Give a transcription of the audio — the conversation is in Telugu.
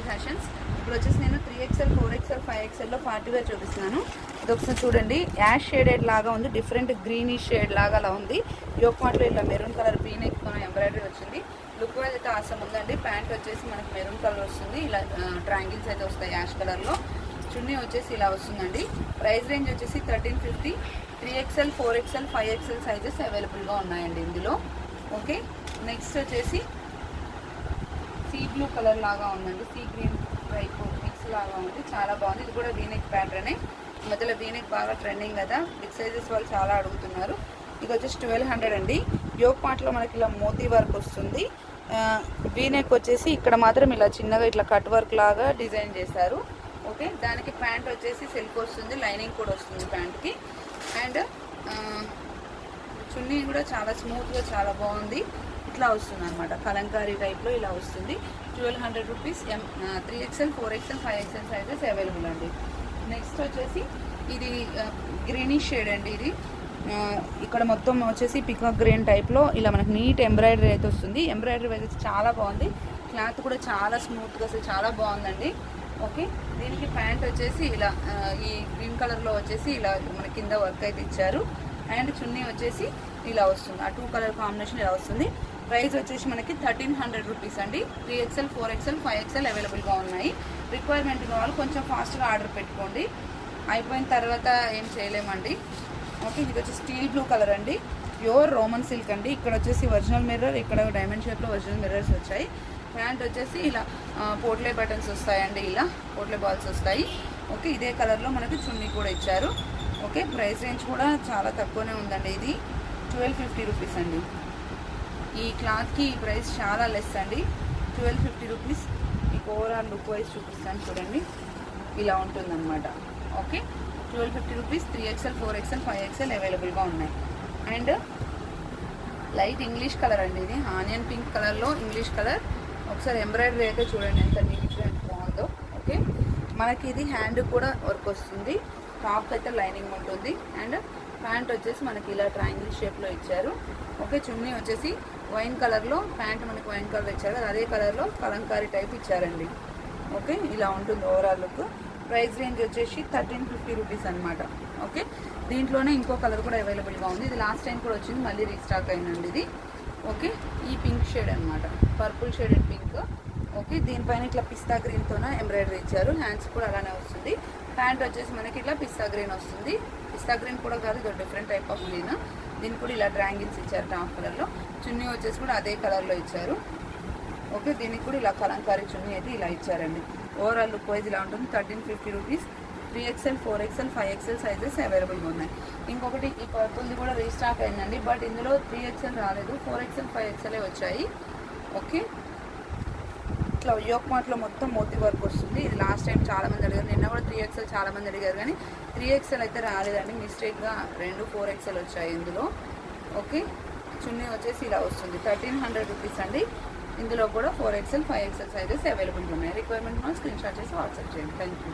ఫ్యాషన్స్. ఇప్పుడు వచ్చేసి నేను 3XL 4XL 5XL లో పార్టీ వేర్ చూపిస్తున్నాను. ఇది ఒకసారి చూడండి, యాష్ షేడెడ్ లాగా ఉంది, డిఫరెంట్ గ్రీనిష్ షేడ్ లాగా అలా ఉంది. యోక్ పార్ట్లో ఇలా మెరూన్ కలర్ వీనెక్ ఎంబ్రాయిడరీ వచ్చింది. లుక్ వైజ్ అయితే ఆసం ఉందండి. ప్యాంట్ వచ్చేసి మనకి మెరూన్ కలర్ వస్తుంది, ఇలా ట్రయాంగిల్స్ అయితే వస్తాయి యాష్ కలర్లో. చున్నీ వచ్చేసి ఇలా వస్తుందండి. ప్రైస్ రేంజ్ వచ్చేసి 1350. 3XL 4XL 5XL సైజెస్ అవైలబుల్గా ఉన్నాయండి ఇందులో. ఓకే, నెక్స్ట్ వచ్చేసి సీ బ్లూ కలర్ లాగా ఉందండి, సీ గ్రీన్ వైపు మిక్స్ లాగా ఉంది, చాలా బాగుంది. ఇది కూడా వీనెక్ ప్యాటర్నే, మధ్యలో వీనెక్ బాగా ట్రెండింగ్ కదా, బిగ్ సైజెస్ వాళ్ళు చాలా అడుగుతున్నారు. ఇది వచ్చేసి 1200 అండి. యోక్ పార్ట్లో మనకి ఇలా మోతీ వర్క్ వస్తుంది. వీనెక్ వచ్చేసి ఇక్కడ మాత్రం ఇలా చిన్నగా ఇట్లా కట్ వర్క్ లాగా డిజైన్ చేశారు. ఓకే, దానికి ప్యాంట్ వచ్చేసి సెల్ఫ్ వస్తుంది, లైనింగ్ కూడా వస్తుంది ప్యాంట్కి. అండ్ చున్నీ కూడా చాలా స్మూత్గా చాలా బాగుంది, ఇట్లా వస్తుంది అనమాట, కలంకారీ టైప్లో ఇలా వస్తుంది. 1200 rupees. 3XL 4XL 5XL sizes available అండి. నెక్స్ట్ వచ్చేసి ఇది గ్రీనిష్ షేడ్ అండి. ఇది ఇక్కడ మొత్తం వచ్చేసి పికాక్ గ్రీన్ టైప్లో ఇలా మనకు నీట్ ఎంబ్రాయిడరీ అయితే వస్తుంది. ఎంబ్రాయిడరీ అయితే చాలా బాగుంది, క్లాత్ కూడా చాలా స్మూత్గా అసలు చాలా బాగుందండి. ఓకే, దీనికి ప్యాంట్ వచ్చేసి ఇలా ఈ గ్రీన్ కలర్లో వచ్చేసి ఇలా మన కింద వర్క్ అయితే ఇచ్చారు. అండ్ చున్నీ వచ్చేసి ఇలా వస్తుంది, ఆ 2 కలర్ కాంబినేషన్ ఇలా వస్తుంది. ప్రైస్ వచ్చేసి మనకి 1300 రూపీస్ అండి. 3XL 4XL 5XL అవైలబుల్గా ఉన్నాయి. రిక్వైర్మెంట్ కావాలి కొంచెం ఫాస్ట్గా ఆర్డర్ పెట్టుకోండి, అయిపోయిన తర్వాత ఏం చేయలేమండి. ఓకే, ఇది వచ్చి స్టీల్ బ్లూ కలర్ అండి, ప్యూర్ రోమన్ సిల్క్ అండి. ఇక్కడ వచ్చేసి ఒరిజినల్ మిర్రర్, ఇక్కడ డైమండ్ షేప్లో ఒరిజినల్ మిర్రర్స్ వచ్చాయి. ప్యాంట్ వచ్చేసి ఇలా పోట్లే బటన్స్ వస్తాయండి, ఇలా పోట్లే బాల్స్ వస్తాయి. ఓకే, ఇదే కలర్లో మనకి చున్నీ కూడా ఇచ్చారు. ఓకే, ప్రైస్ రేంజ్ కూడా చాలా తక్కువనే ఉందండి. ఇది 1250 రూపీస్ అండి. ఈ క్లాత్కి ఈ ప్రైస్ చాలా లెస్ అండి, 1250 రూపీస్. మీకు ఓవరాల్ లుక్ వైజ్ చూపిస్తాను చూడండి, ఇలా ఉంటుందన్నమాట. Okay, 1250 rupees. 3XL 4XL 5XL అవైలబుల్గా ఉన్నాయి. అండ్ లైట్ ఇంగ్లీష్ కలర్ అండి, ఇది ఆనియన్ పింక్ కలర్లో ఇంగ్లీష్ కలర్. ఒకసారి ఎంబ్రాయిడరీ అయితే చూడండి ఎంత నీట్గా ఎంత బాగుందో. ఓకే, మనకి ఇది హ్యాండ్ కూడా వర్క్ వస్తుంది, టాప్ అయితే లైనింగ్ ఉంటుంది. అండ్ ప్యాంట్ వచ్చేసి మనకి ఇలా ట్రయాంగిల్ షేప్లో ఇచ్చారు. ఓకే, చున్నీ వచ్చేసి వైన్ కలర్లో, ప్యాంట్ మనకి వైన్ కలర్ ఇచ్చారు, అదే కలర్లో కలంకారీ టైప్ ఇచ్చారండి. ఓకే, ఇలా ఉంటుంది ఓవరాల్ లుక్. ప్రైస్ రేంజ్ వచ్చేసి 1350 రూపీస్ అనమాట. ఓకే, దీంట్లోనే ఇంకో కలర్ కూడా అవైలబుల్గా ఉంది, ఇది లాస్ట్ టైం కూడా వచ్చింది, మళ్ళీ రీస్టాక్ అయిందండి ఇది. ఓకే, ఈ పింక్ షేడ్ అనమాట, పర్పుల్ షేడెడ్ పింక్. ఓకే, దీనిపైన ఇట్లా పిస్తా గ్రీన్తోనే ఎంబ్రాయిడరీ ఇచ్చారు, హ్యాండ్స్ కూడా అలానే వస్తుంది. ప్యాంట్ వచ్చేసి మనకి ఇట్లా పిస్తా గ్రీన్ వస్తుంది, పిస్తా గ్రీన్ కూడా కాదు, ఇది డిఫరెంట్ టైప్ ఆఫ్ గ్రీన్. దీనికి కూడా ఇలా ట్రయాంగిల్స్ ఇచ్చారు టాప్ కలర్లో. చున్నీ వచ్చేసి కూడా అదే కలర్లో ఇచ్చారు. ఓకే, దీనికి కూడా ఇలా కలంకారీ చున్నీ అయితే ఇలా ఇచ్చారండి. ఓవరాల్ లుక్ వైజ్ ఇలా ఉంటుంది. 1350 rupees. 3XL 4XL 5XL sizes అవైలబుల్గా ఉన్నాయి. ఇంకొకటి ఈ పర్పుల్ది కూడా రీస్టాక్ అయిందండి, బట్ ఇందులో 3XL రాలేదు, 4XL 5XL వచ్చాయి. ఓకే, ఇట్లా యోక్ మార్ట్లో మొత్తం మోతీ వర్క్ వస్తుంది. ఇది లాస్ట్ టైం చాలామంది అడిగారు, నిన్న కూడా 3XL చాలామంది అడిగారు, కానీ 3XL అయితే రాలేదండి, మిస్టేక్గా 2 4XL వచ్చాయి ఇందులో. ఓకే, చున్నీ వచ్చేసి ఇలా వస్తుంది. 1300 రూపీస్ అండి. ఇందులో కూడా 4XL 5XL సైజెస్ అవైలబుల్గా ఉన్నాయి. రిక్వైర్మెంట్ స్క్రీన్ షాట్ చేసి వాట్సాప్ చేయండి. Thank you.